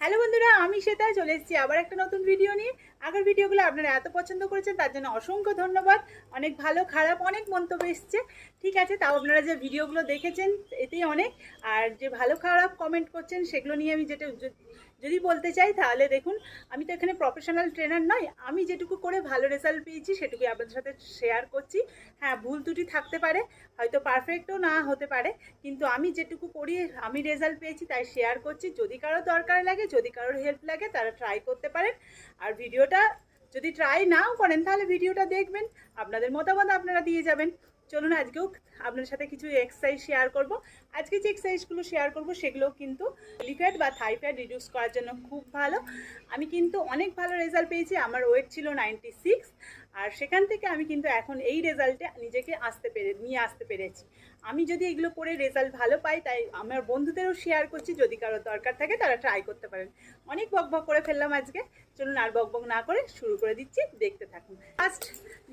Hello বন্ধুরা, আমি শ্বেতা চলে এসেছি আবার একটা নতুন ভিডিও নিয়ে। আগের ভিডিওগুলো আপনারা এত পছন্দ করেছেন তার জন্য অসংখ্য ধন্যবাদ। অনেক ভালো খারাপ অনেক মন্তব্য এসছে, ঠিক আছে। তাও আপনারা যে ভিডিওগুলো দেখেছেন এতেই অনেক। আর যে ভালো খারাপ কমেন্ট করছেন সেগুলো নিয়ে আমি যদি বলতে চাই তাহলে দেখুন, আমি তো এখানে প্রফেশনাল ট্রেনার নয়। আমি যেটুকু করে ভালো রেজাল্ট পেয়েছি সেটুকুই আপনাদের সাথে শেয়ার করছি। হ্যাঁ, ভুল ত্রুটি থাকতে পারে, হয়তো পারফেক্টও না হতে পারে, কিন্তু আমি যেটুকু করি আমি রেজাল্ট পেয়েছি তাই শেয়ার করছি। যদি কারো দরকার লাগে, যদি কারোর হেল্প লাগে, তারা ট্রাই করতে পারেন। আর ভিডিওটা যদি ট্রাই নাও করেন তাহলে ভিডিওটা দেখবেন, আপনাদের মতামত আপনারা দিয়ে যাবেন। চলুন আজকেও আপনাদের সাথে কিছু এক্সারসাইজ শেয়ার করব। আজকে যে এক্সারসাইজগুলো শেয়ার করব সেগুলো কিন্তু বেলি ফ্যাট বা থাই ফ্যাট রিডিউস করার জন্য খুব ভালো। আমি কিন্তু অনেক ভালো রেজাল্ট পেয়েছি। আমার ওয়েট ছিল 96, আর সেখান থেকে আমি কিন্তু এখন এই রেজাল্টে নিজেকে নিয়ে আসতে পেরেছি। আমি যদি এগুলো করে রেজাল্ট ভালো পাই তাই আমার বন্ধুদেরও শেয়ার করছি, যদি কারোর দরকার থাকে তারা ট্রাই করতে পারেন। অনেক বকবক করে ফেললাম আজকে, চলুন আর বকবক না করে শুরু করে দিচ্ছি, দেখতে থাকুন। ফার্স্ট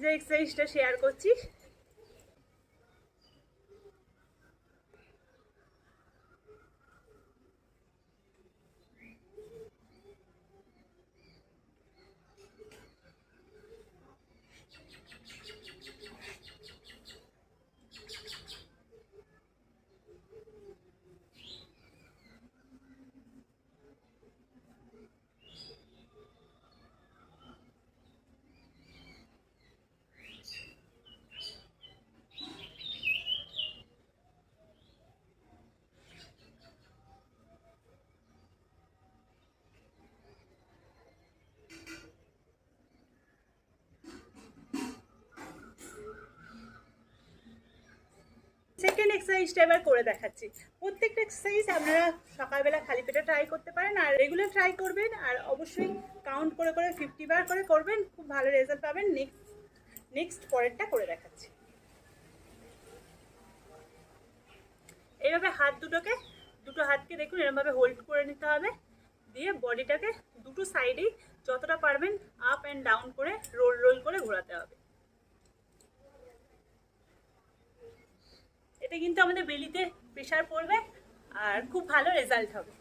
যে এক্সারসাইজটা শেয়ার করছি, সেকেন্ড এক্সারসাইজটা এবার করে দেখাচ্ছি। প্রত্যেকটা এক্সারসাইজ আপনারা সকালবেলা খালি পেটে ট্রাই করতে পারেন, আর রেগুলার ট্রাই করবেন। আর অবশ্যই কাউন্ট করে করে 50 বার করে করবেন, খুব ভালো রেজাল্ট পাবেন। নেক্সট পরেরটা করে দেখাচ্ছি। এইভাবে দুটো হাতকে দেখুন এরকমভাবে হোল্ড করে নিতে হবে, দিয়ে বডিটাকে দুটো সাইডেই যতটা পারবেন আপ অ্যান্ড ডাউন করে রোল রোল করে ঘোরাতে হবে। এতে কিন্তু আমাদের বেলিতে প্রেশার পড়বে আর খুব ভালো রেজাল্ট হবে।